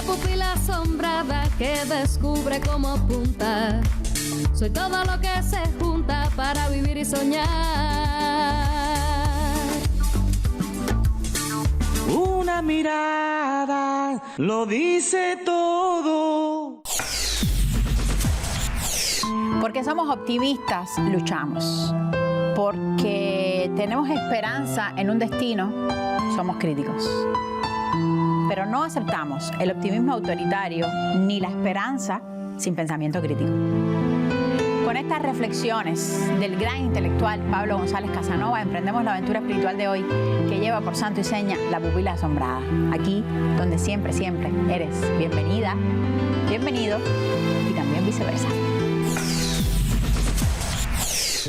la pupila asombrada que descubre cómo apunta. Soy todo lo que se junta para vivir y soñar. Una mirada lo dice todo. Porque somos optimistas, luchamos. Porque tenemos esperanza en un destino, somos críticos. Pero no aceptamos el optimismo autoritario ni la esperanza sin pensamiento crítico. Con estas reflexiones del gran intelectual Pablo González Casanova emprendemos la aventura espiritual de hoy que lleva por santo y seña la pupila asombrada. Aquí donde siempre, siempre eres bienvenida, bienvenido y también viceversa.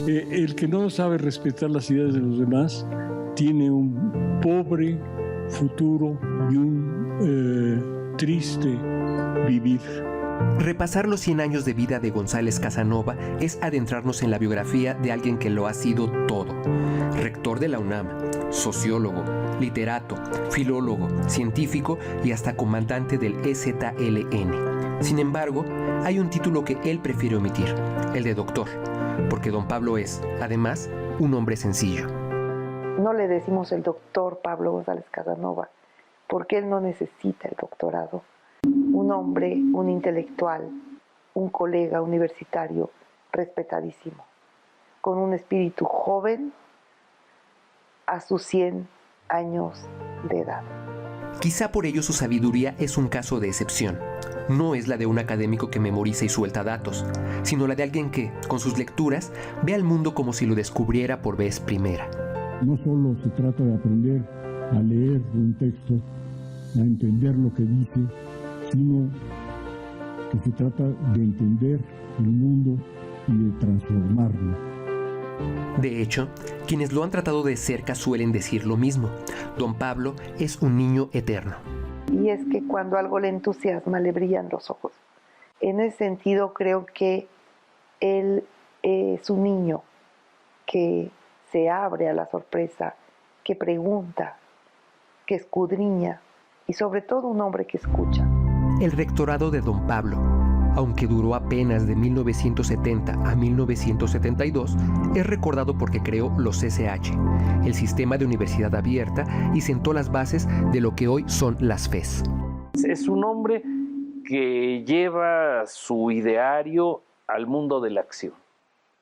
El que no sabe respetar las ideas de los demás tiene un pobre futuro y un triste vivir. Repasar los 100 años de vida de González Casanova es adentrarnos en la biografía de alguien que lo ha sido todo. Rector de la UNAM, sociólogo, literato, filólogo, científico y hasta comandante del EZLN. Sin embargo, hay un título que él prefiere omitir, el de doctor, porque don Pablo es, además, un hombre sencillo. No le decimos el doctor Pablo González Casanova, porque él no necesita el doctorado. Un hombre, un intelectual, un colega universitario respetadísimo, con un espíritu joven a sus 100 años de edad. Quizá por ello su sabiduría es un caso de excepción. No es la de un académico que memoriza y suelta datos, sino la de alguien que, con sus lecturas, ve al mundo como si lo descubriera por vez primera. No solo se trata de aprender a leer un texto, a entender lo que dice, sino que se trata de entender el mundo y de transformarlo. De hecho, quienes lo han tratado de cerca suelen decir lo mismo. Don Pablo es un niño eterno. Y es que cuando algo le entusiasma, le brillan los ojos. En ese sentido, creo que él es un niño que se abre a la sorpresa, que pregunta, que escudriña y sobre todo un hombre que escucha. El rectorado de don Pablo, aunque duró apenas de 1970 a 1972, es recordado porque creó los CCH, el sistema de universidad abierta, y sentó las bases de lo que hoy son las FES. Es un hombre que lleva su ideario al mundo de la acción.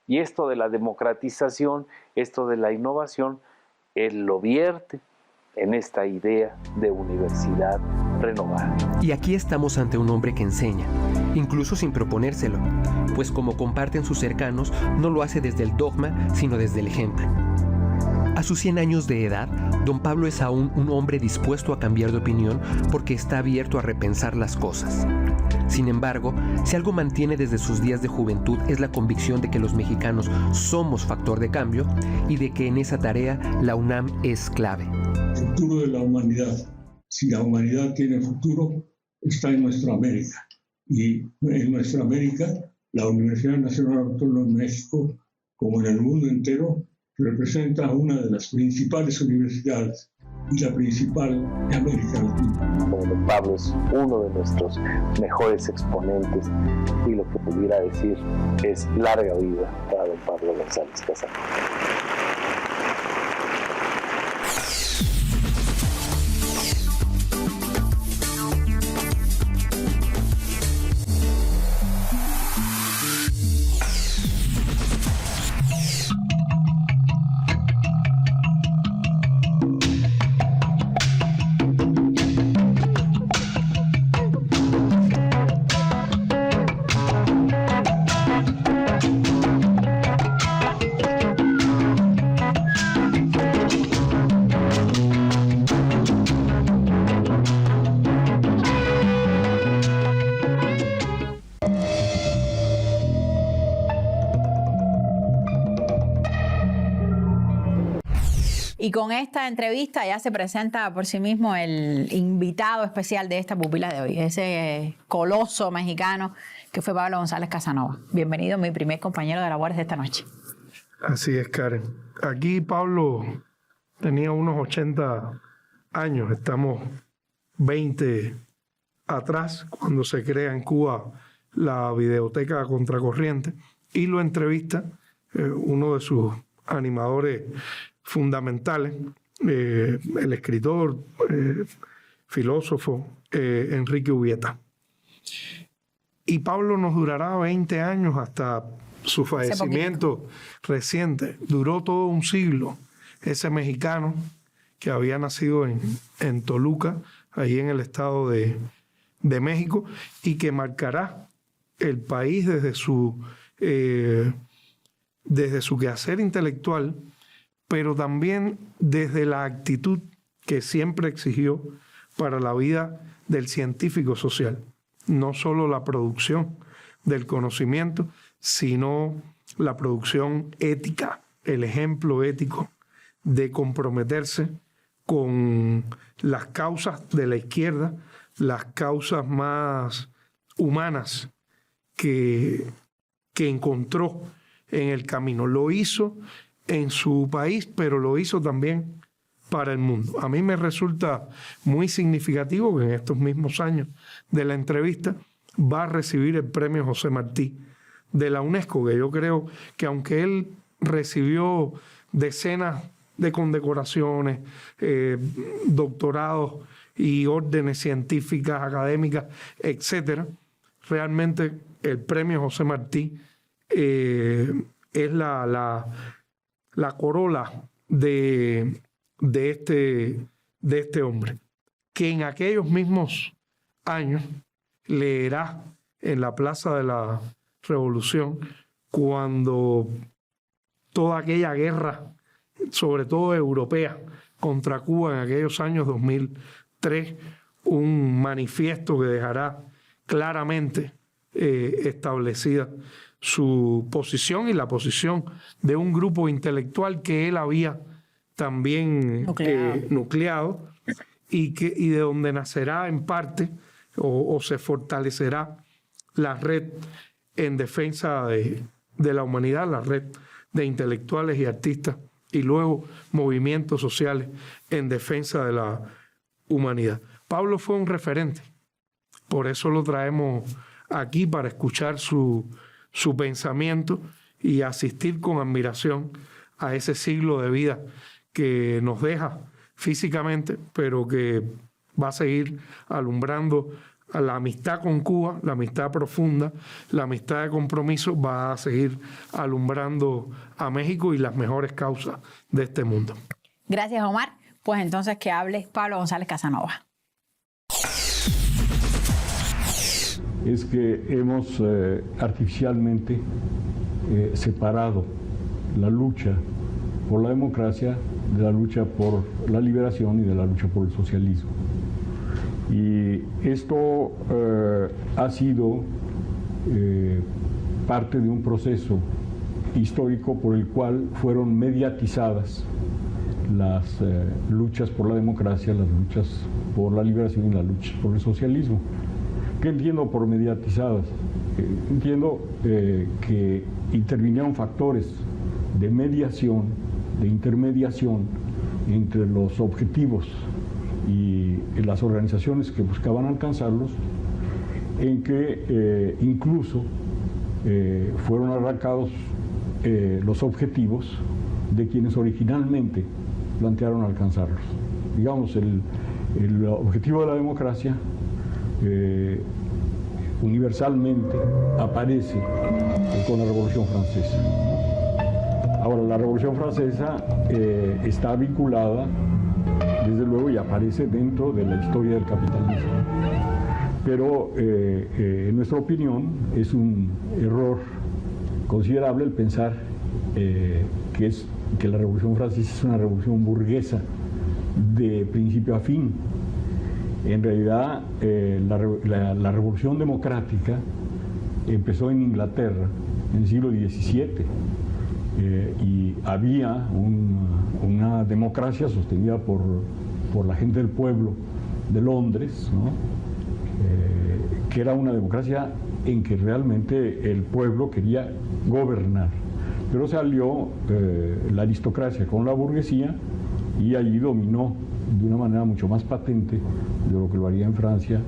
Y esto de la democratización, esto de la innovación, él lo vierte en esta idea de universidad renovada. Y aquí estamos ante un hombre que enseña, incluso sin proponérselo, pues como comparten sus cercanos, no lo hace desde el dogma, sino desde el ejemplo. A sus 100 años de edad, don Pablo es aún un hombre dispuesto a cambiar de opinión porque está abierto a repensar las cosas. Sin embargo, si algo mantiene desde sus días de juventud es la convicción de que los mexicanos somos factor de cambio y de que en esa tarea la UNAM es clave. El futuro de la humanidad. Si la humanidad tiene futuro, está en nuestra América. Y en nuestra América, la Universidad Nacional Autónoma de México, como en el mundo entero, representa una de las principales universidades y la principal de América Latina. Don Pablo es uno de nuestros mejores exponentes y lo que pudiera decir es larga vida para don Pablo González Casanova. Y con esta entrevista ya se presenta por sí mismo el invitado especial de esta pupila de hoy, ese coloso mexicano que fue Pablo González Casanova. Bienvenido, mi primer compañero de labores de esta noche. Así es, Karen. Aquí Pablo tenía unos 80 años, estamos 20 atrás, cuando se crea en Cuba la videoteca Contracorriente, y lo entrevista uno de sus animadores fundamentales, el escritor, filósofo Enrique Ubieta. Y Pablo nos durará 20 años hasta su fallecimiento reciente. Duró todo un siglo ese mexicano que había nacido en Toluca, ahí en el estado de México, y que marcará el país desde su quehacer intelectual, pero también desde la actitud que siempre exigió para la vida del científico social. No solo la producción del conocimiento, sino la producción ética, el ejemplo ético de comprometerse con las causas de la izquierda, las causas más humanas que encontró en el camino. Lo hizo en su país, pero lo hizo también para el mundo. A mí me resulta muy significativo que en estos mismos años de la entrevista va a recibir el premio José Martí de la UNESCO, que yo creo que aunque él recibió decenas de condecoraciones, doctorados y órdenes científicas, académicas, etcétera, realmente el premio José Martí es la corola de este hombre, que en aquellos mismos años leerá en la Plaza de la Revolución, cuando toda aquella guerra, sobre todo europea, contra Cuba en aquellos años 2003, un manifiesto que dejará claramente establecida su posición y la posición de un grupo intelectual que él había también nucleado y de donde nacerá en parte o se fortalecerá la red en defensa de la humanidad, la red de intelectuales y artistas y luego movimientos sociales en defensa de la humanidad. Pablo fue un referente, por eso lo traemos aquí para escuchar su pensamiento y asistir con admiración a ese siglo de vida que nos deja físicamente, pero que va a seguir alumbrando a la amistad con Cuba, la amistad profunda, la amistad de compromiso, va a seguir alumbrando a México y las mejores causas de este mundo. Gracias, Omar. Pues entonces que hable Pablo González Casanova. Es que hemos artificialmente separado la lucha por la democracia de la lucha por la liberación y de la lucha por el socialismo. Y esto ha sido parte de un proceso histórico por el cual fueron mediatizadas las luchas por la democracia, las luchas por la liberación y las luchas por el socialismo. ¿Qué entiendo por mediatizadas? Entiendo que intervinieron factores de mediación, de intermediación entre los objetivos y las organizaciones que buscaban alcanzarlos, en que incluso fueron arrancados los objetivos de quienes originalmente plantearon alcanzarlos. Digamos, el objetivo de la democracia universalmente aparece con la Revolución Francesa. Ahora, la Revolución Francesa está vinculada, desde luego, y aparece dentro de la historia del capitalismo. Pero, en nuestra opinión, es un error considerable el pensar que la Revolución Francesa es una revolución burguesa de principio a fin. En realidad, la Revolución Democrática empezó en Inglaterra en el siglo XVII y había una democracia sostenida por la gente del pueblo de Londres, ¿no? Que era una democracia en que realmente el pueblo quería gobernar. Pero salió la aristocracia con la burguesía y allí dominó de una manera mucho más patente de lo que lo haría en Francia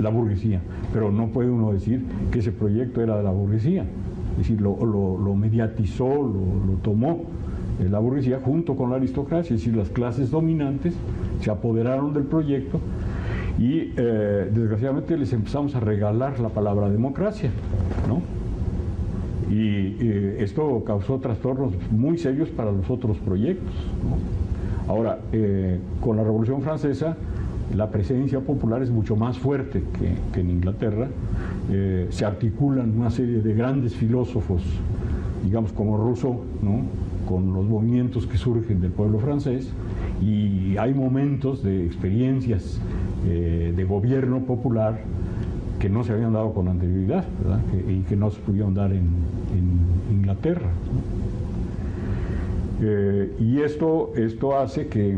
la burguesía. Pero no puede uno decir que ese proyecto era de la burguesía. Es decir, lo mediatizó, lo tomó la burguesía junto con la aristocracia, es decir, las clases dominantes se apoderaron del proyecto y desgraciadamente les empezamos a regalar la palabra democracia, ¿no? Y esto causó trastornos muy serios para los otros proyectos, ¿no? Ahora, con la Revolución Francesa, la presencia popular es mucho más fuerte que en Inglaterra. Se articulan una serie de grandes filósofos, digamos como Rousseau, ¿no?, con los movimientos que surgen del pueblo francés, y hay momentos de experiencias de gobierno popular que no se habían dado con anterioridad, ¿verdad?, y que no se pudieron dar en Inglaterra, ¿no? Y esto hace que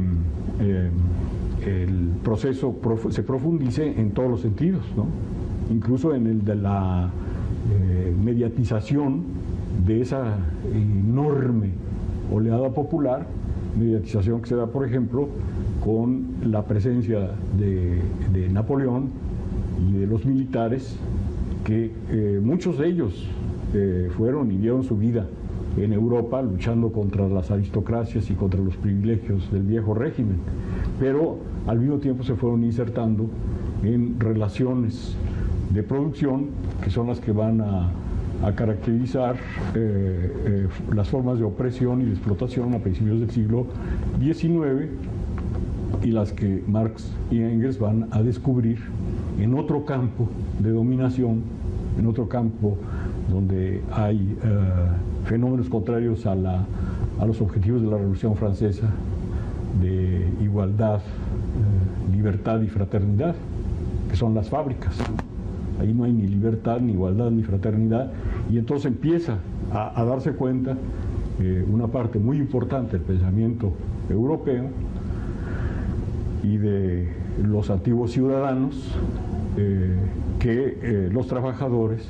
el proceso se profundice en todos los sentidos, ¿no?, incluso en el de la mediatización de esa enorme oleada popular, mediatización que se da, por ejemplo, con la presencia de Napoleón y de los militares, que muchos de ellos fueron y dieron su vida en Europa luchando contra las aristocracias y contra los privilegios del viejo régimen, pero al mismo tiempo se fueron insertando en relaciones de producción que son las que van a caracterizar las formas de opresión y de explotación a principios del siglo XIX, y las que Marx y Engels van a descubrir en otro campo de dominación, en otro campo donde hay fenómenos contrarios a los objetivos de la Revolución Francesa, de igualdad, libertad y fraternidad, que son las fábricas. Ahí no hay ni libertad, ni igualdad, ni fraternidad, y entonces empieza a darse cuenta una parte muy importante del pensamiento europeo y de los antiguos ciudadanos, que los trabajadores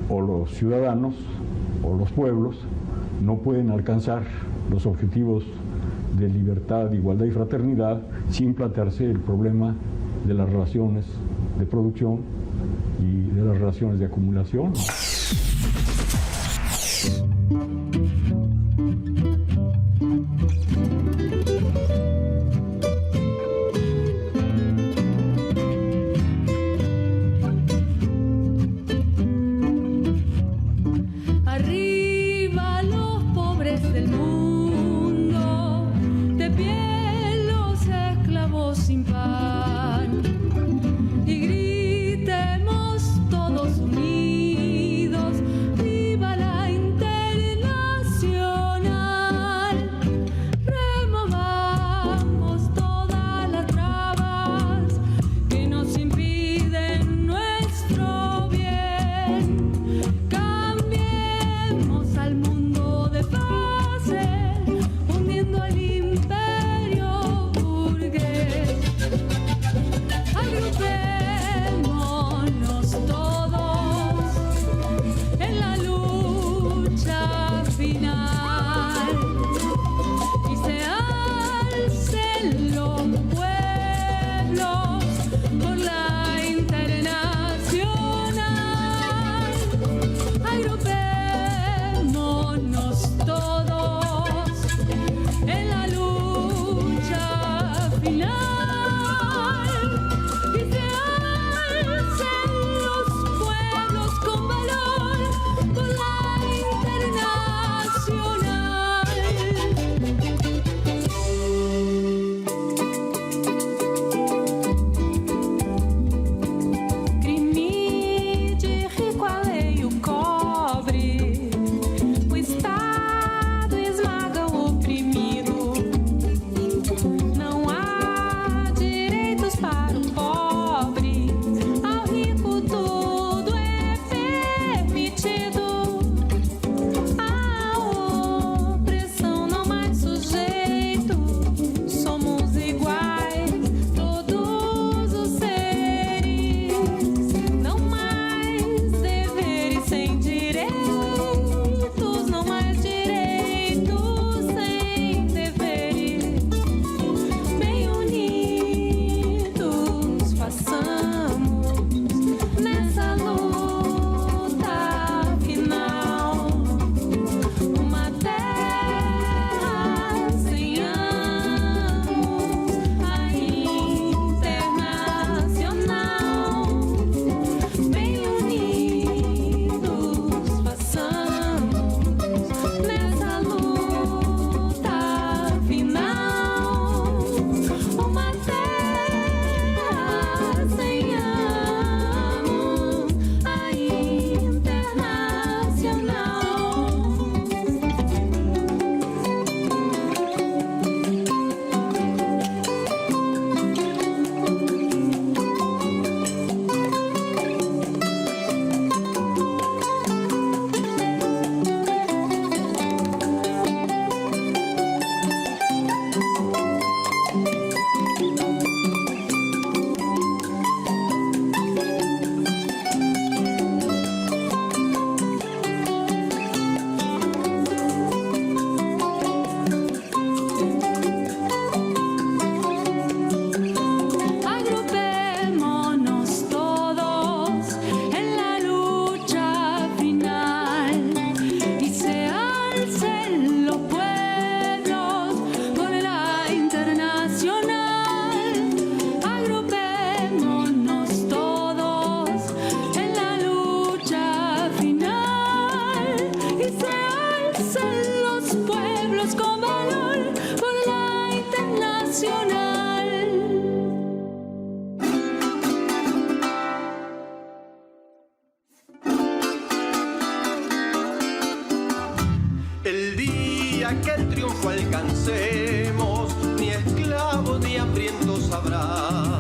o los ciudadanos o los pueblos no pueden alcanzar los objetivos de libertad, igualdad y fraternidad sin plantearse el problema de las relaciones de producción y de las relaciones de acumulación. Arriba los pobres del mundo, de pie los esclavos sin pan, y gritemos todos unidos, viva la integración. triunfo alcancemos, ni esclavos ni hambrientos habrá.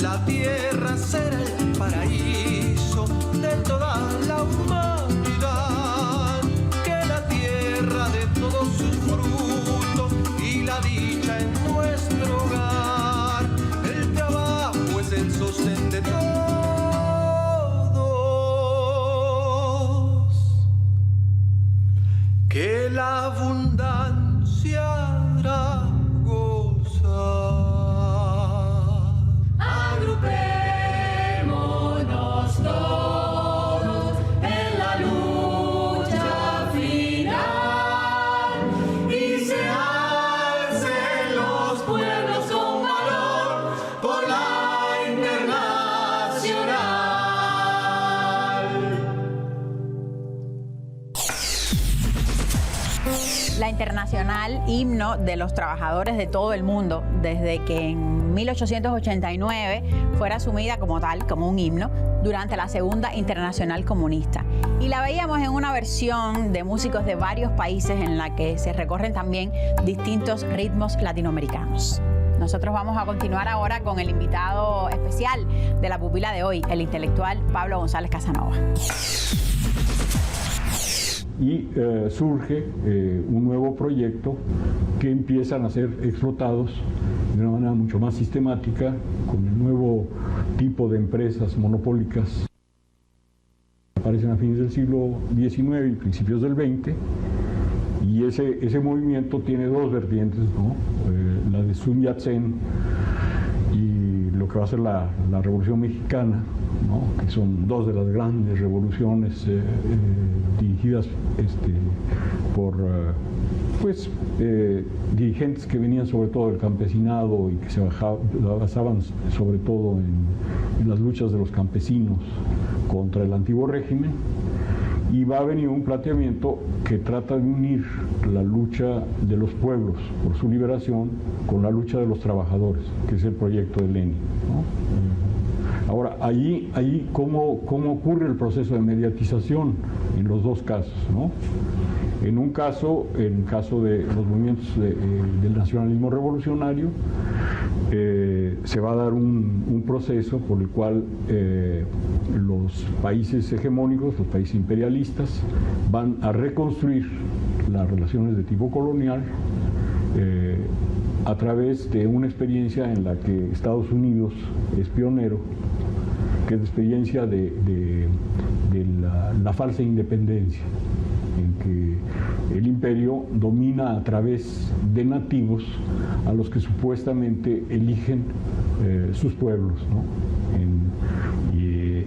La tierra será el paraíso de toda la humanidad, que la tierra de todos sus frutos y la dicha en nuestro hogar. El trabajo es el sostén de todos, que la abundancia hará gozar. Agrupémonos todos en la lucha final y se alcen los pueblos con valor por la internacional. La internacional himno de los trabajadores de todo el mundo, desde que en 1889 fuera asumida como tal, como un himno, durante la Segunda Internacional Comunista. Y la veíamos en una versión de músicos de varios países en la que se recorren también distintos ritmos latinoamericanos. Nosotros vamos a continuar ahora con el invitado especial de la pupila de hoy, el intelectual Pablo González Casanova. Y surge un nuevo proyecto que empiezan a ser explotados de una manera mucho más sistemática con el nuevo tipo de empresas monopólicas que aparecen a fines del siglo XIX y principios del XX. Y ese movimiento tiene dos vertientes, ¿no? La de Sun Yat-sen y lo que va a ser la Revolución Mexicana, ¿no? Que son dos de las grandes revoluciones dirigidas por dirigentes que venían sobre todo del campesinado y que se basaban sobre todo en las luchas de los campesinos contra el antiguo régimen. Y va a venir un planteamiento que trata de unir la lucha de los pueblos por su liberación con la lucha de los trabajadores, que es el proyecto de Lenin, ¿no? Ahora, ahí ¿cómo ocurre el proceso de mediatización en los dos casos, ¿no? En un caso, en el caso de los movimientos del nacionalismo revolucionario, se va a dar un proceso por el cual los países hegemónicos, los países imperialistas, van a reconstruir las relaciones de tipo colonial a través de una experiencia en la que Estados Unidos es pionero, que es la experiencia de la falsa independencia, en que el imperio domina a través de nativos a los que supuestamente eligen sus pueblos, ¿no?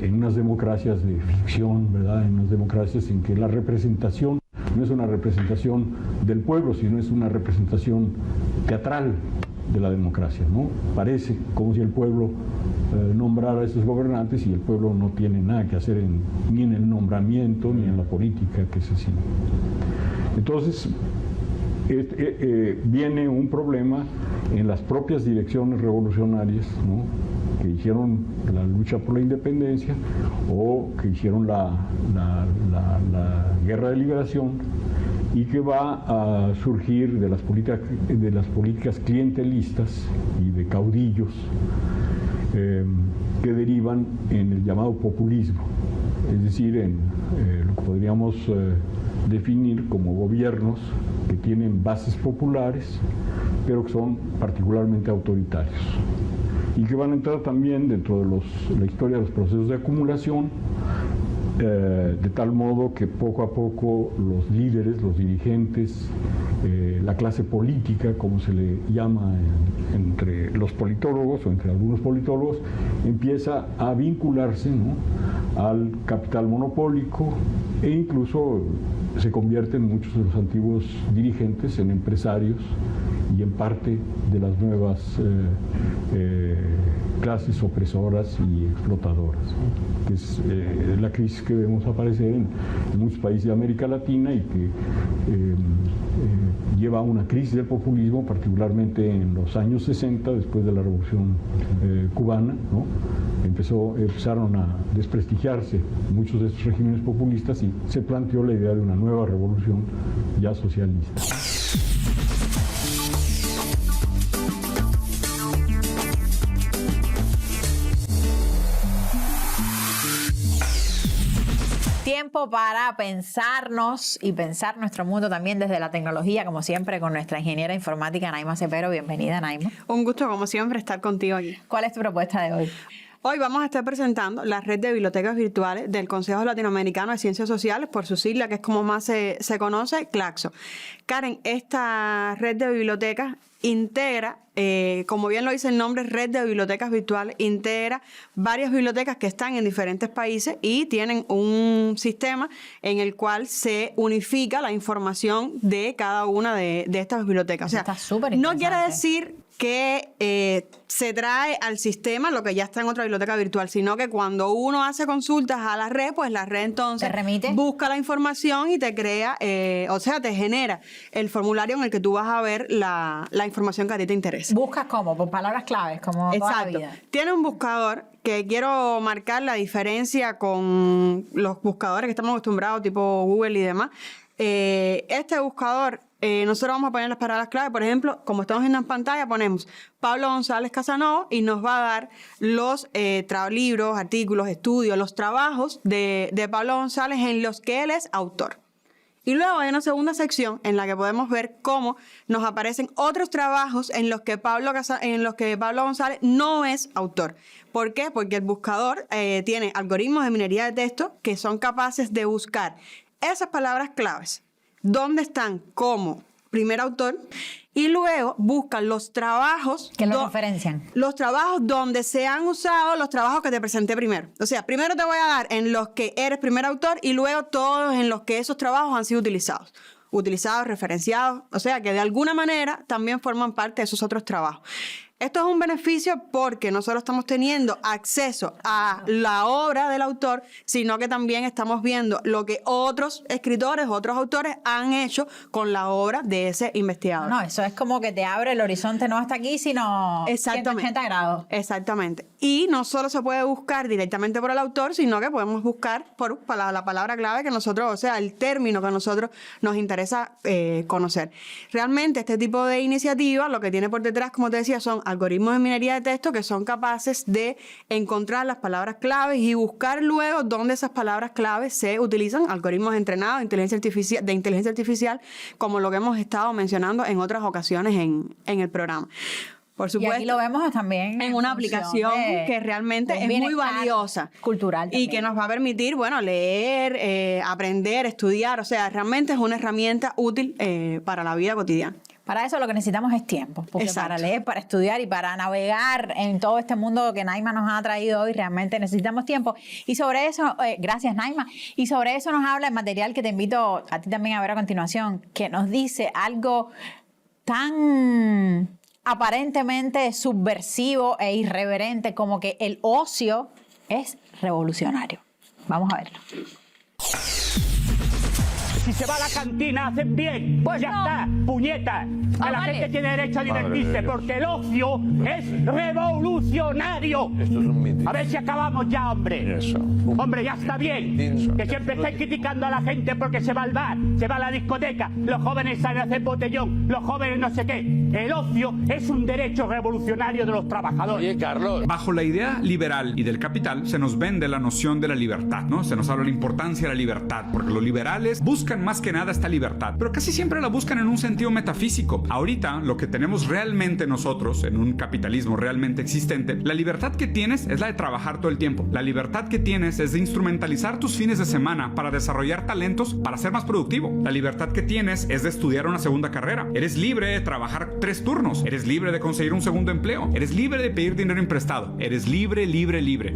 En unas democracias de ficción, ¿verdad? En unas democracias en que la representación no es una representación del pueblo, sino es una representación teatral de la democracia, ¿no? Parece como si el pueblo nombrara a esos gobernantes y el pueblo no tiene nada que hacer ni en el nombramiento ni en la política que se sigue. Entonces viene un problema en las propias direcciones revolucionarias, ¿no? Que hicieron la lucha por la independencia o que hicieron la guerra de liberación, y que va a surgir de las políticas clientelistas y de caudillos que derivan en el llamado populismo, es decir, en lo que podríamos definir como gobiernos que tienen bases populares, pero que son particularmente autoritarios, y que van a entrar también dentro de la historia de los procesos de acumulación, de tal modo que poco a poco los líderes, los dirigentes, la clase política, como se le llama entre los politólogos o entre algunos politólogos, empieza a vincularse, ¿no?, al capital monopólico, e incluso se convierten muchos de los antiguos dirigentes en empresarios y en parte de las nuevas clases opresoras y explotadoras, ¿no?, que es la crisis que vemos aparecer en muchos países de América Latina y que lleva a una crisis del populismo, particularmente en los años 60, después de la Revolución cubana, ¿no? Empezaron a desprestigiarse muchos de estos regímenes populistas y se planteó la idea de una nueva revolución ya socialista. tiempo para pensarnos y pensar nuestro mundo también desde la tecnología, como siempre, con nuestra ingeniera informática Naima Cepero. Bienvenida, Naima. Un gusto, como siempre, estar contigo aquí. ¿Cuál es tu propuesta de hoy? Hoy vamos a estar presentando la red de bibliotecas virtuales del Consejo Latinoamericano de Ciencias Sociales, por su sigla, que es como más se conoce, CLACSO. Karen, esta red de bibliotecas integra, como bien lo dice el nombre, red de bibliotecas virtuales, integra varias bibliotecas que están en diferentes países y tienen un sistema en el cual se unifica la información de cada una de estas bibliotecas. O sea, está súper interesante. No quiere decir que se trae al sistema lo que ya está en otra biblioteca virtual, sino que cuando uno hace consultas a la red, pues la red entonces ¿te remite? Busca la información y te crea, o sea, te genera el formulario en el que tú vas a ver la información que a ti te interesa. ¿Buscas cómo? Por palabras claves, como toda la vida. Tiene un buscador que quiero marcar la diferencia con los buscadores que estamos acostumbrados, tipo Google y demás. Este buscador, nosotros vamos a poner las palabras clave. Por ejemplo, como estamos viendo en pantalla, ponemos Pablo González Casanova y nos va a dar los libros, artículos, estudios, los trabajos de Pablo González en los que él es autor. Y luego hay una segunda sección en la que podemos ver cómo nos aparecen otros trabajos en los que Pablo González no es autor. ¿Por qué? Porque el buscador tiene algoritmos de minería de texto que son capaces de buscar esas palabras claves, dónde están como primer autor, y luego buscan los trabajos que lo referencian. Los trabajos donde se han usado los trabajos que te presenté primero. O sea, primero te voy a dar en los que eres primer autor y luego todos en los que esos trabajos han sido utilizados, referenciados. O sea, que de alguna manera también forman parte de esos otros trabajos. Esto es un beneficio porque no solo estamos teniendo acceso a la obra del autor, sino que también estamos viendo lo que otros escritores, otros autores han hecho con la obra de ese investigador. No, eso es como que te abre el horizonte, no hasta aquí, sino 180 grados. Exactamente. Y no solo se puede buscar directamente por el autor, sino que podemos buscar por la palabra clave que nosotros, o sea, el término que a nosotros nos interesa conocer. Realmente este tipo de iniciativa lo que tiene por detrás, como te decía, son algoritmos de minería de texto que son capaces de encontrar las palabras claves y buscar luego dónde esas palabras claves se utilizan, algoritmos entrenados de inteligencia artificial, como lo que hemos estado mencionando en otras ocasiones en el programa. Por supuesto, y aquí lo vemos también en una aplicación que realmente es muy valiosa, cultural también, y que nos va a permitir, bueno, leer, aprender, estudiar. O sea, realmente es una herramienta útil para la vida cotidiana. Para eso lo que necesitamos es tiempo, porque Exacto. Para leer, para estudiar y para navegar en todo este mundo que Naima nos ha traído hoy, realmente necesitamos tiempo. Y sobre eso, gracias Naima, y sobre eso nos habla el material que te invito a ti también a ver a continuación, que nos dice algo tan aparentemente subversivo e irreverente como que el ocio es revolucionario. Vamos a verlo. Si se va a la cantina, hacen bien. Pues ya está, puñeta. Que la gente tiene derecho a divertirse, porque el ocio es revolucionario. Esto es un mito. A ver si acabamos ya, hombre. Eso. Hombre, ya está bien. Que siempre estáis criticando a la gente porque se va al bar, se va a la discoteca, los jóvenes salen a hacer botellón, los jóvenes no sé qué. El ocio es un derecho revolucionario de los trabajadores. Oye, Carlos. Bajo la idea liberal y del capital se nos vende la noción de la libertad, ¿no? Se nos habla de la importancia de la libertad, porque los liberales buscan más que nada esta libertad, pero casi siempre la buscan en un sentido metafísico. Ahorita lo que tenemos realmente nosotros en un capitalismo realmente existente, la libertad que tienes es la de trabajar todo el tiempo. La libertad que tienes es de instrumentalizar tus fines de semana para desarrollar talentos para ser más productivo. La libertad que tienes es de estudiar una segunda carrera. Eres libre de trabajar 3 turnos. Eres libre de conseguir un segundo empleo. Eres libre de pedir dinero imprestado. Eres libre.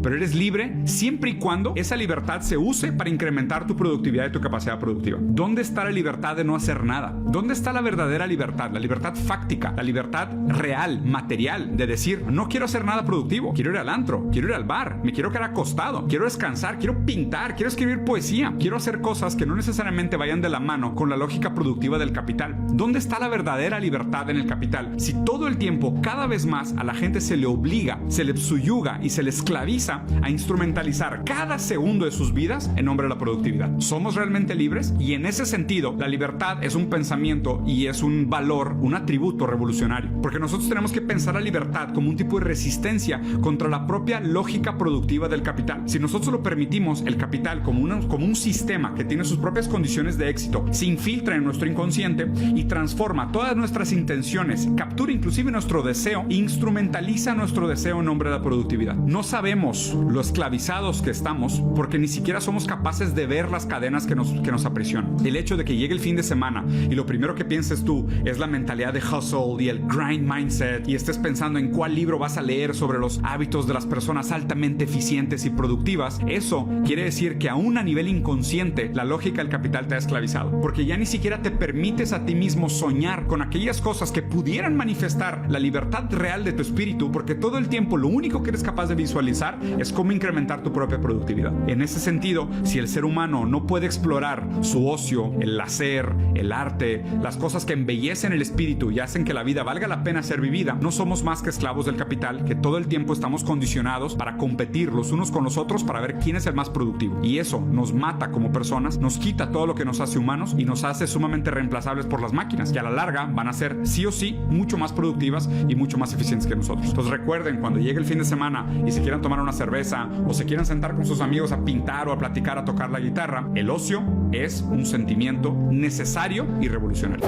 Pero eres libre siempre y cuando esa libertad se use para incrementar tu productividad y tu capacidad productiva. ¿Dónde está la libertad de no hacer nada? ¿Dónde está la verdadera libertad? La libertad fáctica, la libertad real, material, de decir, no quiero hacer nada productivo, quiero ir al antro, quiero ir al bar, me quiero quedar acostado, quiero descansar, quiero pintar, quiero escribir poesía, quiero hacer cosas que no necesariamente vayan de la mano con la lógica productiva del capital. ¿Dónde está la verdadera libertad en el capital? Si todo el tiempo, cada vez más, a la gente se le obliga, se le subyuga y se le esclaviza a instrumentalizar cada segundo de sus vidas en nombre de la productividad. ¿Somos realmente libres? Y en ese sentido, la libertad es un pensamiento y es un valor, un atributo revolucionario. Porque nosotros tenemos que pensar la libertad como un tipo de resistencia contra la propia lógica productiva del capital. Si nosotros lo permitimos, el capital como un sistema que tiene sus propias condiciones de éxito, se infiltra en nuestro inconsciente y transforma todas nuestras intenciones, captura inclusive nuestro deseo, instrumentaliza nuestro deseo en nombre de la productividad. No sabemos lo esclavizados que estamos porque ni siquiera somos capaces de ver las cadenas que nos aprisionan. El hecho de que llegue el fin de semana y lo primero que pienses tú es la mentalidad de hustle y el grind mindset y estés pensando en cuál libro vas a leer sobre los hábitos de las personas altamente eficientes y productivas, eso quiere decir que aún a nivel inconsciente la lógica del capital te ha esclavizado, porque ya ni siquiera te permites a ti mismo soñar con aquellas cosas que pudieran manifestar la libertad real de tu espíritu, porque todo el tiempo lo único que eres capaz de visualizar es cómo incrementar tu propia productividad. En ese sentido, si el ser humano no puede explorar su ocio, el hacer, el arte, las cosas que embellecen el espíritu y hacen que la vida valga la pena ser vivida, no somos más que esclavos del capital, que todo el tiempo estamos condicionados para competir los unos con los otros para ver quién es el más productivo. Y eso nos mata como personas, nos quita todo lo que nos hace humanos y nos hace sumamente reemplazables por las máquinas, que a la larga van a ser sí o sí mucho más productivas y mucho más eficientes que nosotros. Entonces recuerden, cuando llegue el fin de semana y se quieran tomar una cerveza o se quieran sentar con sus amigos a pintar o a platicar, a tocar la guitarra, el ocio es un sentimiento necesario y revolucionario.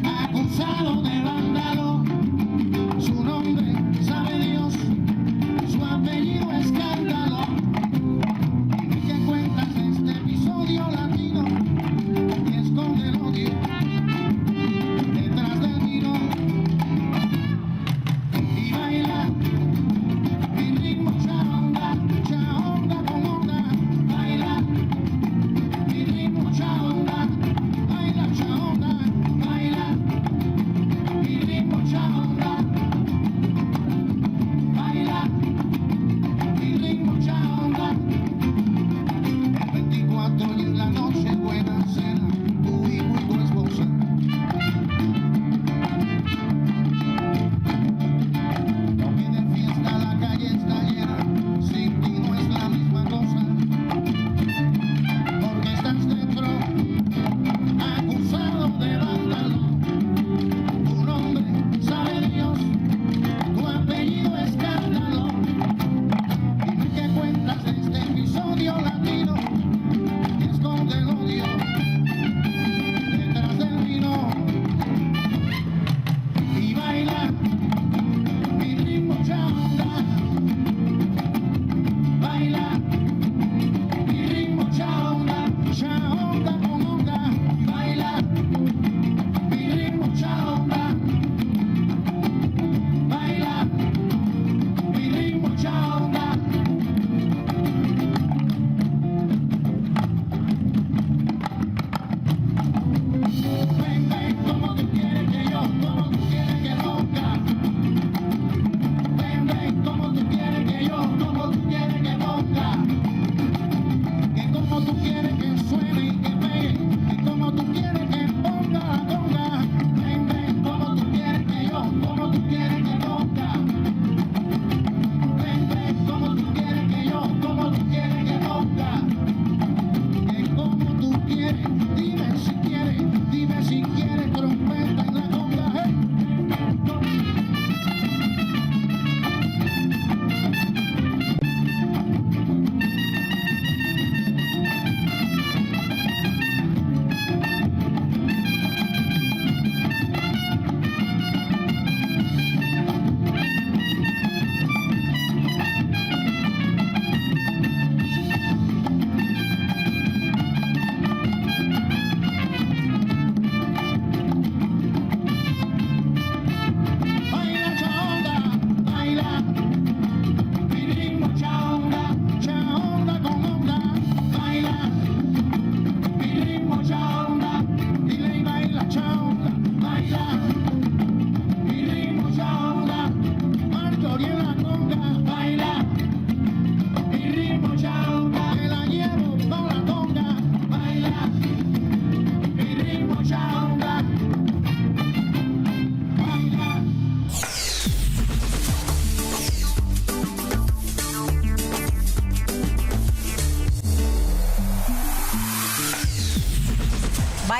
Acusado de vándalo, su nombre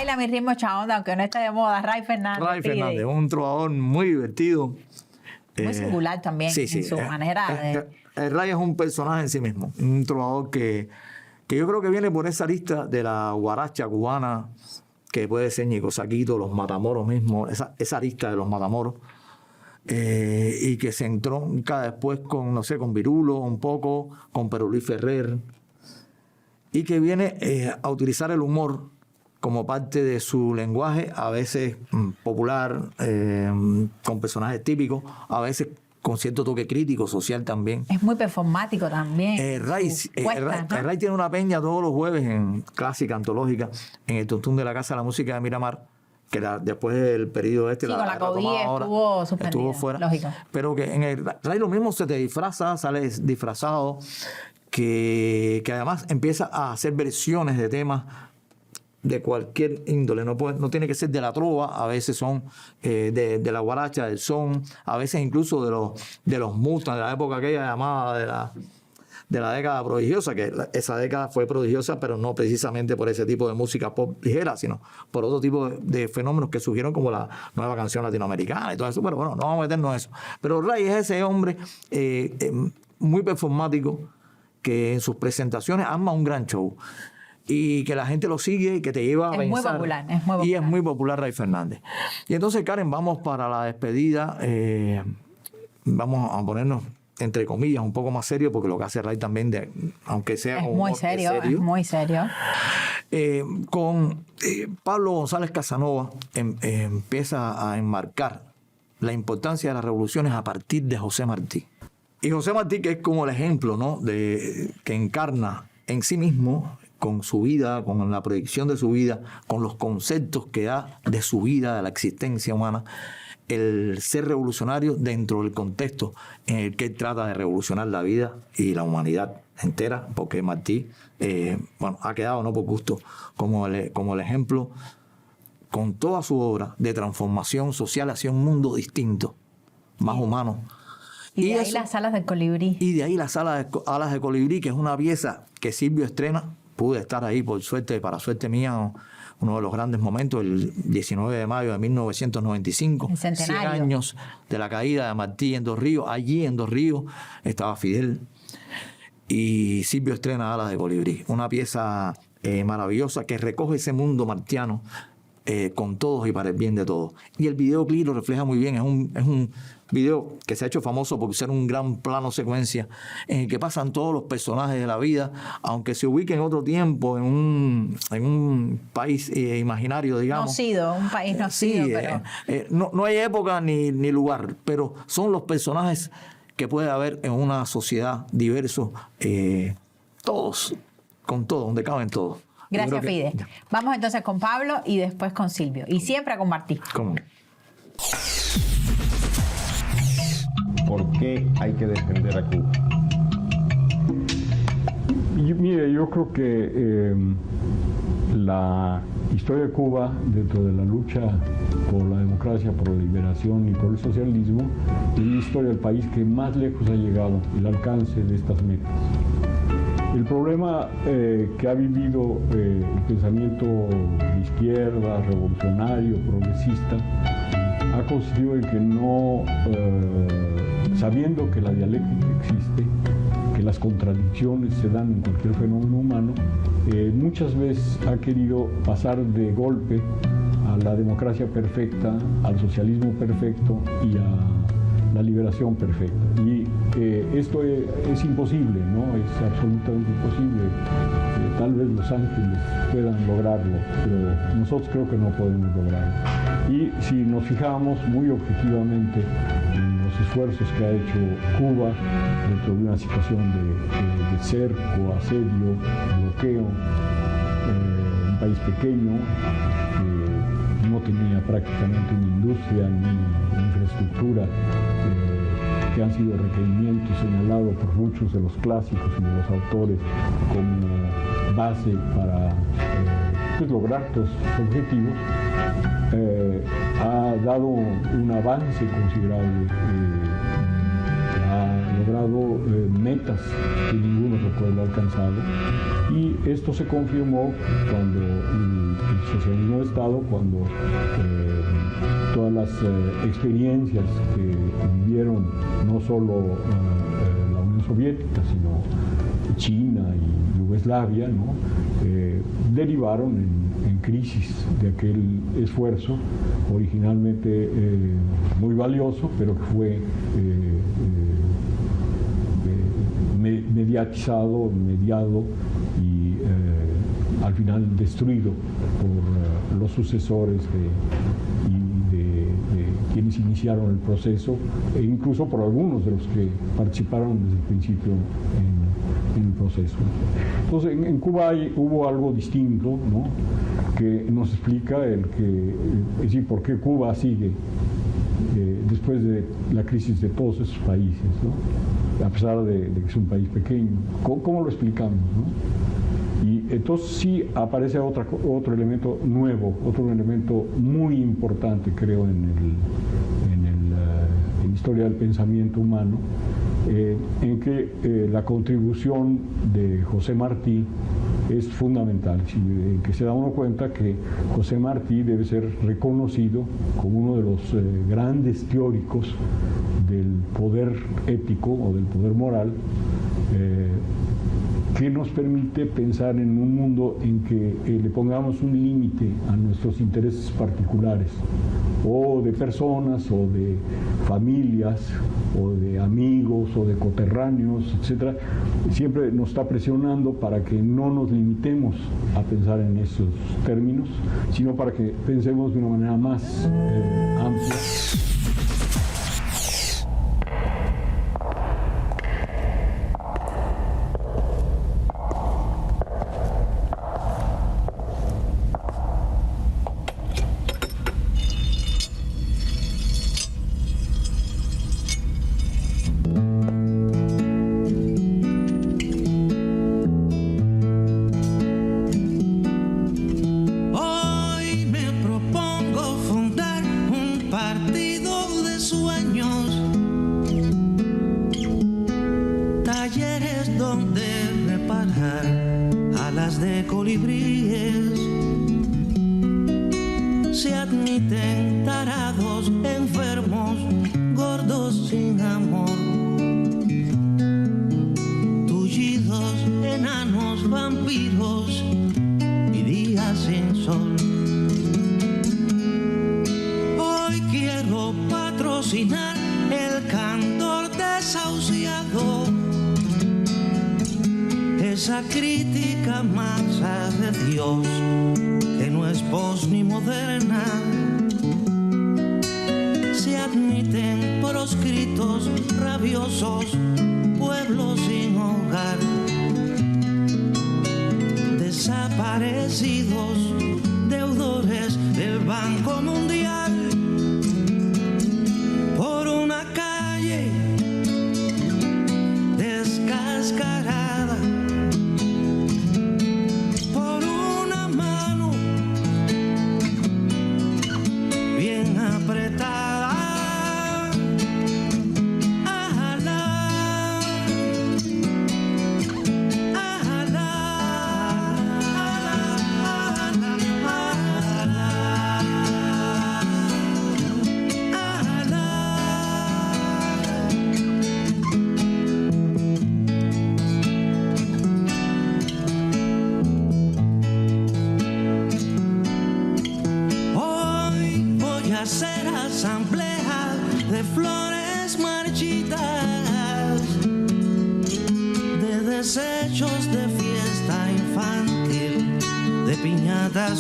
Baila mi ritmo chaonda, aunque no esté de moda. Ray Fernández. Ray Fernández, un trovador muy divertido. Muy singular también en su manera de... Ray es un personaje en sí mismo, un trovador que yo creo que viene por esa arista de la guaracha cubana, que puede ser Ñico Saquito, los Matamoros mismos, esa arista de los Matamoros, y que se entronca después con, no sé, con Virulo un poco, con Perolí Ferrer, y que viene a utilizar el humor como parte de su lenguaje, a veces popular, con personajes típicos, a veces con cierto toque crítico, social también. Es muy performático también. Ray tiene una peña todos los jueves en clásica, antológica, en el Tuntún de la Casa de la Música de Miramar, que después del periodo con la COVID estuvo suspendida, estuvo fuera. Lógico. Pero que en el Ray lo mismo se te disfraza, sales disfrazado, que además empieza a hacer versiones de temas de cualquier índole, no tiene que ser de la trova, a veces son de la guaracha, del son, a veces incluso de los Mustangs, de la época aquella llamada de la década prodigiosa, que esa década fue prodigiosa, pero no precisamente por ese tipo de música pop ligera, sino por otro tipo de fenómenos que surgieron, como la nueva canción latinoamericana y todo eso. Pero bueno, no vamos a meternos en eso. Pero Ray es ese hombre muy performático que en sus presentaciones arma un gran show y que la gente lo sigue y que te lleva a pensar. Muy popular. Y es muy popular Ray Fernández. Y entonces, Karen, vamos para la despedida. Vamos a ponernos, entre comillas, un poco más serio, porque lo que hace Ray también, aunque sea es muy serio, es muy serio. Con Pablo González Casanova empieza a enmarcar la importancia de las revoluciones a partir de José Martí. Y José Martí, que es como el ejemplo, ¿no?, que encarna en sí mismo, con su vida, con la proyección de su vida, con los conceptos que da de su vida, de la existencia humana, el ser revolucionario dentro del contexto en el que él trata de revolucionar la vida y la humanidad entera, porque Martí ha quedado, no por gusto, como el ejemplo, con toda su obra de transformación social hacia un mundo distinto, más humano. Y de ahí las alas del colibrí. Y de ahí las alas de colibrí, que es una pieza que Silvio estrena. Pude estar ahí, por suerte, para suerte mía, uno de los grandes momentos, el 19 de mayo de 1995, 100 años de la caída de Martí en Dos Ríos. Allí en Dos Ríos estaba Fidel y Silvio estrena Alas de Colibrí, una pieza maravillosa que recoge ese mundo martiano con todos y para el bien de todos. Y el videoclip lo refleja muy bien, es un video que se ha hecho famoso por ser un gran plano secuencia en el que pasan todos los personajes de la vida, aunque se ubique en otro tiempo, en un país imaginario, digamos. Un país nocido, pero... no hay época ni lugar, pero son los personajes que puede haber en una sociedad diverso, todos, con todo, donde caben todos. Gracias, Fide. Vamos entonces con Pablo y después con Silvio. Y siempre con Martí. ¿Cómo? ¿Por qué hay que defender a Cuba? Mire, yo creo que la historia de Cuba, dentro de la lucha por la democracia, por la liberación y por el socialismo, es la historia del país que más lejos ha llegado el alcance de estas metas. El problema que ha vivido el pensamiento de izquierda, revolucionario, progresista, ha consistido en que no, sabiendo que la dialéctica existe, que las contradicciones se dan en cualquier fenómeno humano, muchas veces ha querido pasar de golpe a la democracia perfecta, al socialismo perfecto y a la liberación perfecta. Y esto es imposible, ¿no? Es absolutamente imposible. Tal vez los ángeles puedan lograrlo, pero nosotros creo que no podemos lograrlo. Y si nos fijamos muy objetivamente en los esfuerzos que ha hecho Cuba dentro de una situación de cerco, asedio, bloqueo, un país pequeño, no tenía prácticamente una industria ni infraestructura, que han sido requerimientos señalados por muchos de los clásicos y de los autores como base para lograr estos objetivos, ha dado un avance considerable. Ha logrado metas que ningún otro pueblo ha alcanzado. Y esto se confirmó cuando el socialismo de Estado, cuando todas las experiencias que vivieron no solo la Unión Soviética, sino China y Yugoslavia, ¿no? Derivaron en crisis de aquel esfuerzo originalmente muy valioso, pero que fue mediatizado, mediado y al final destruido por los sucesores de quienes iniciaron el proceso e incluso por algunos de los que participaron desde el principio en el proceso. Entonces en Cuba hubo algo distinto, ¿no? Que nos explica es decir, por qué Cuba sigue después de la crisis de todos esos países, ¿no? A pesar de que es un país pequeño. ¿Cómo lo explicamos, ¿no? Y entonces sí aparece otro elemento nuevo, otro elemento muy importante, creo, en la historia del pensamiento humano, en que la contribución de José Martí es fundamental, en que se da uno cuenta que José Martí debe ser reconocido como uno de los grandes teóricos del poder ético o del poder moral, que nos permite pensar en un mundo en que le pongamos un límite a nuestros intereses particulares, o de personas, o de familias, o de amigos, o de coterráneos, etc. Siempre nos está presionando para que no nos limitemos a pensar en esos términos, sino para que pensemos de una manera más amplia.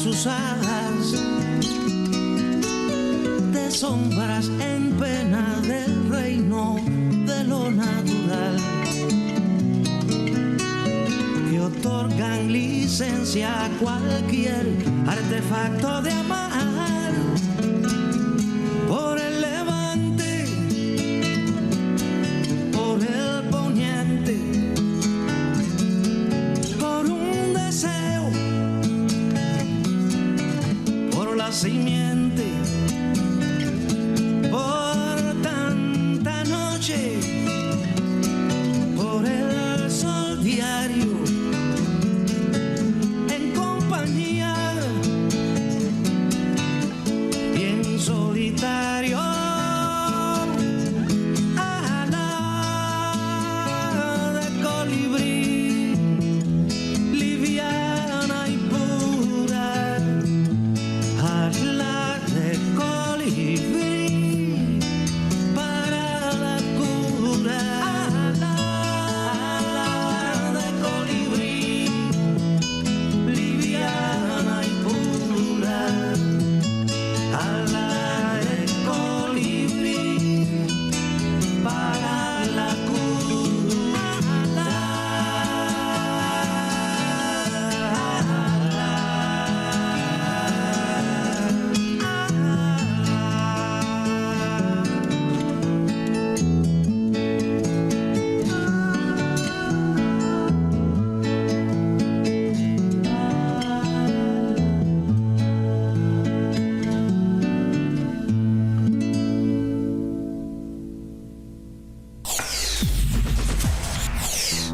Usadas de sombras en pena del reino de lo natural, que otorgan licencia a cualquier artefacto de amar, por el levante, por el poniente, por un deseo, la simiente, por tanta noche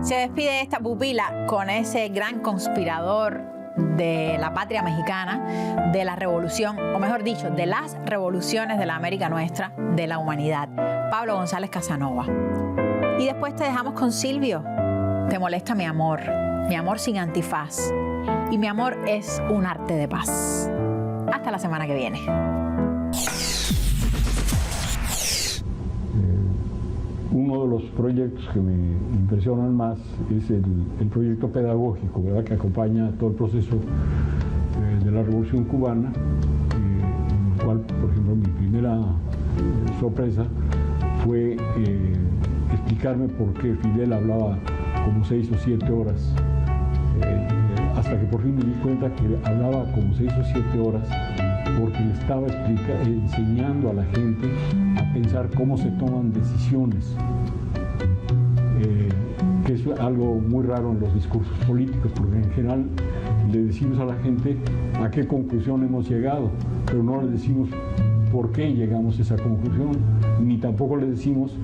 Se despide esta pupila con ese gran conspirador de la patria mexicana, de la revolución, o mejor dicho, de las revoluciones de la América nuestra, de la humanidad, Pablo González Casanova. Y después te dejamos con Silvio. Te molesta mi amor sin antifaz. Y mi amor es un arte de paz. Hasta la semana que viene. Uno de los proyectos que me impresionan más es el proyecto pedagógico, ¿verdad?, que acompaña todo el proceso de la Revolución Cubana, en el cual, por ejemplo, mi primera sorpresa fue explicarme por qué Fidel hablaba como 6 o 7 horas, hasta que por fin me di cuenta que hablaba como 6 o 7 horas porque le estaba enseñando a la gente a pensar cómo se toman decisiones, que es algo muy raro en los discursos políticos, porque en general le decimos a la gente a qué conclusión hemos llegado, pero no le decimos por qué llegamos a esa conclusión, ni tampoco le decimos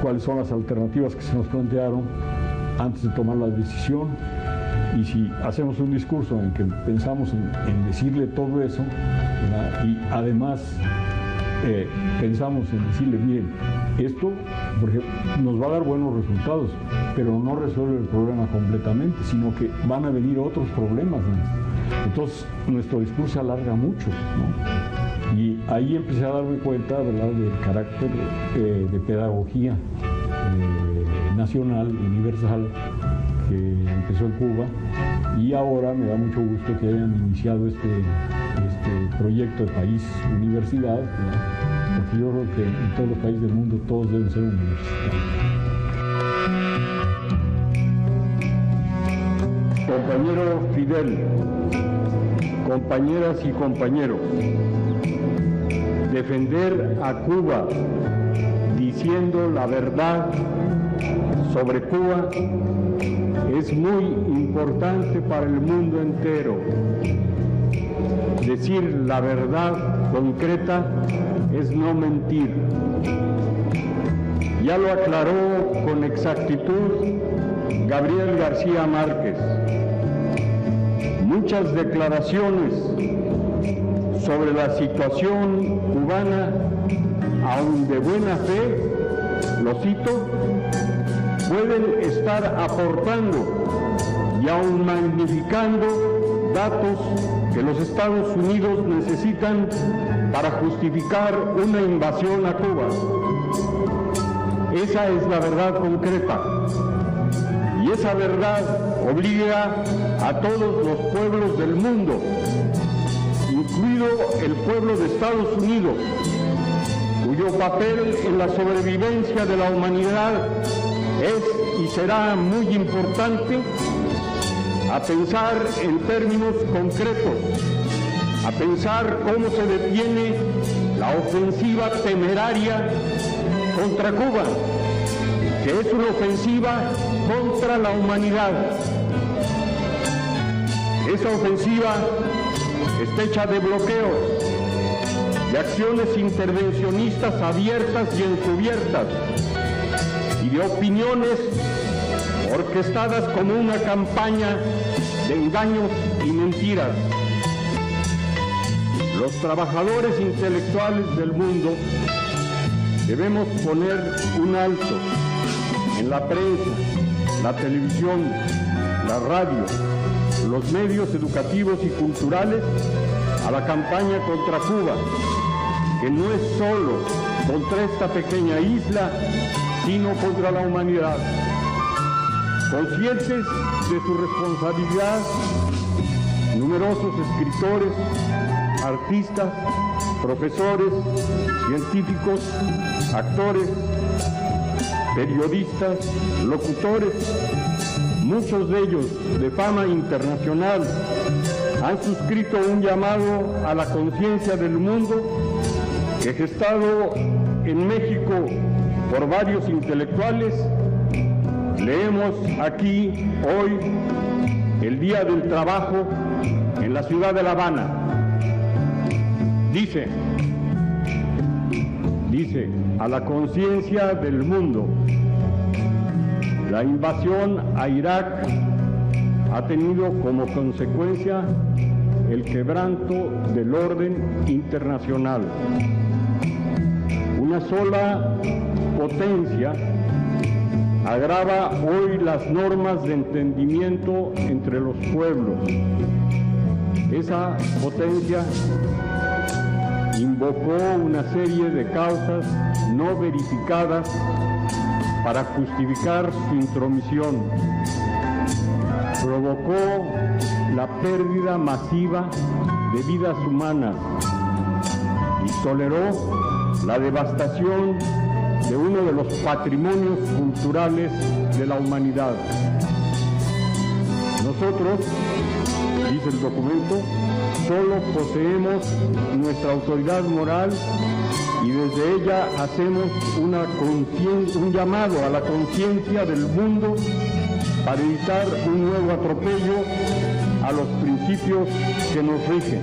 cuáles son las alternativas que se nos plantearon antes de tomar la decisión. Y si hacemos un discurso en que pensamos en decirle todo eso, ¿verdad?, y además pensamos en decirle, miren, esto, por ejemplo, nos va a dar buenos resultados, pero no resuelve el problema completamente, sino que van a venir otros problemas más. Entonces, nuestro discurso se alarga mucho, ¿no? Y ahí empecé a darme cuenta, ¿verdad?, del carácter de pedagogía nacional, universal, que empezó en Cuba, y ahora me da mucho gusto que hayan iniciado este proyecto de país universidad, ¿verdad?, porque yo creo que en todos los países del mundo todos deben ser universitarios. Compañero Fidel, compañeras y compañeros, defender a Cuba diciendo la verdad sobre Cuba es muy importante para el mundo entero. Decir la verdad concreta es no mentir. Ya lo aclaró con exactitud Gabriel García Márquez. Muchas declaraciones sobre la situación cubana, aun de buena fe, lo cito, pueden estar aportando y aún magnificando datos que los Estados Unidos necesitan para justificar una invasión a Cuba. Esa es la verdad concreta. Y esa verdad obliga a todos los pueblos del mundo, incluido el pueblo de Estados Unidos, cuyo papel en la sobrevivencia de la humanidad es y será muy importante, a pensar en términos concretos, a pensar cómo se detiene la ofensiva temeraria contra Cuba, que es una ofensiva contra la humanidad. Esa ofensiva está hecha de bloqueos, de acciones intervencionistas abiertas y encubiertas, y de opiniones orquestadas como una campaña de engaños y mentiras. Los trabajadores intelectuales del mundo debemos poner un alto en la prensa, la televisión, la radio, los medios educativos y culturales a la campaña contra Cuba, que no es solo contra esta pequeña isla, sino contra la humanidad. Conscientes de su responsabilidad, numerosos escritores, artistas, profesores, científicos, actores, periodistas, locutores, muchos de ellos de fama internacional, han suscrito un llamado a la conciencia del mundo que, gestado en México por varios intelectuales, leemos aquí hoy, el Día del Trabajo, en la ciudad de La Habana. Dice, a la conciencia del mundo, La invasión a Irak ha tenido como consecuencia el quebranto del orden internacional. Una sola potencia agrava hoy las normas de entendimiento entre los pueblos. Esa potencia invocó una serie de causas no verificadas para justificar su intromisión. Provocó la pérdida masiva de vidas humanas y toleró la devastación de uno de los patrimonios culturales de la humanidad. Nosotros, dice el documento, solo poseemos nuestra autoridad moral y desde ella hacemos un llamado a la conciencia del mundo para evitar un nuevo atropello a los principios que nos rigen.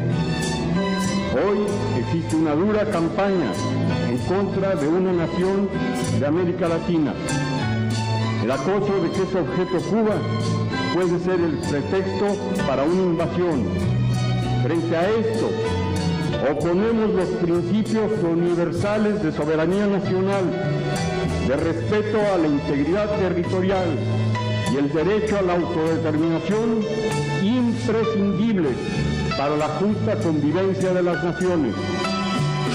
Hoy existe una dura campaña en contra de una nación de América Latina. El acoso de que es objeto Cuba puede ser el pretexto para una invasión. Frente a esto, oponemos los principios universales de soberanía nacional, de respeto a la integridad territorial y el derecho a la autodeterminación imprescindibles para la justa convivencia de las naciones.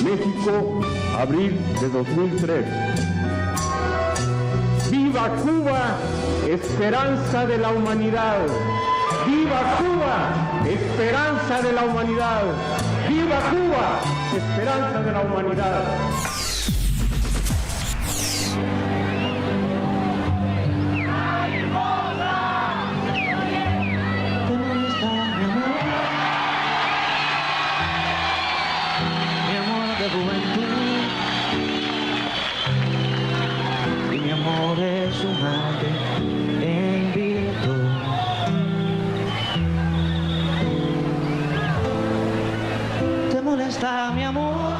México, abril de 2003. ¡Viva Cuba, esperanza de la humanidad! ¡Viva Cuba, esperanza de la humanidad! ¡Viva Cuba, esperanza de la humanidad! Es un arte en virtud. ¿Te molesta mi amor?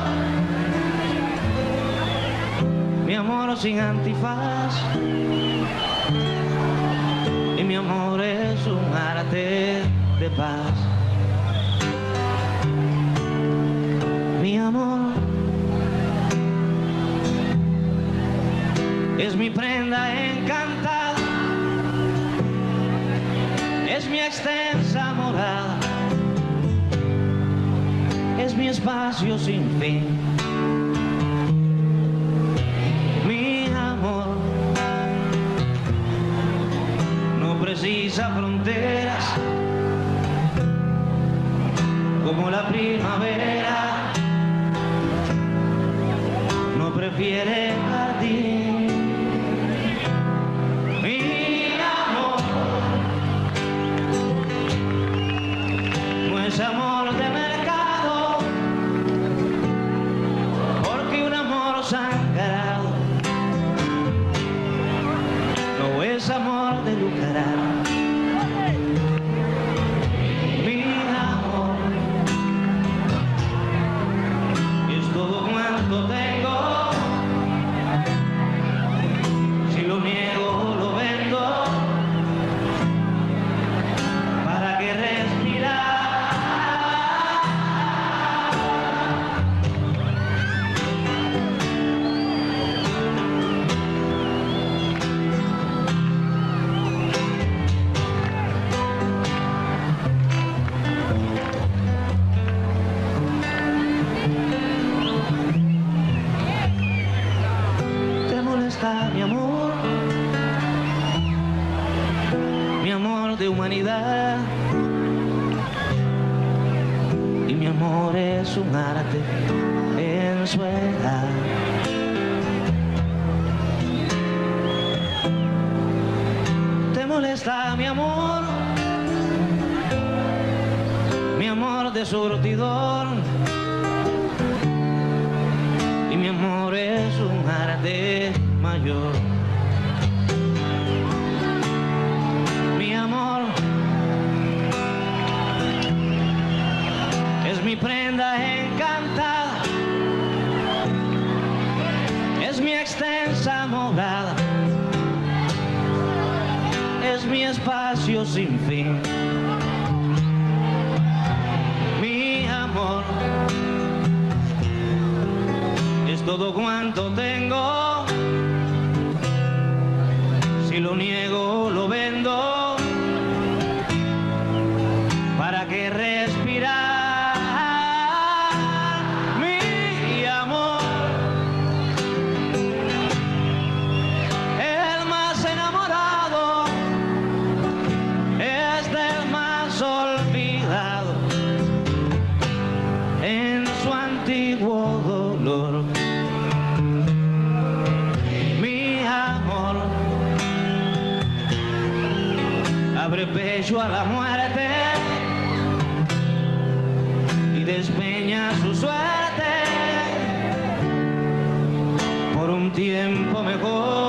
Mi amor sin antifaz. Y mi amor es un arte de paz. Mi amor es mi prenda encantada, es mi extensa morada, es mi espacio sin fin. Mi amor no precisa fronteras como la primavera, no prefiere jardín. Es amor de mercado, porque un amor sangrado no es amor de lucrar. Mi amor es todo cuanto tengo, si lo niego lo vendo, para que respirar. Mi amor de humanidad, y mi amor es un arte en su edad. ¿Te molesta mi amor? Mi amor de surtidor, y mi amor es un arte mayor. Mi amor es mi prenda encantada, es mi extensa morada, es mi espacio sin fin. Mi amor es todo cuanto tengo. Si lo niego, lo vendo. ¿Para qué respirar? Mi amor, el más enamorado es del más olvidado en su antiguo dolor. Mi amor abre pecho a la muerte y despeña su suerte por un tiempo mejor.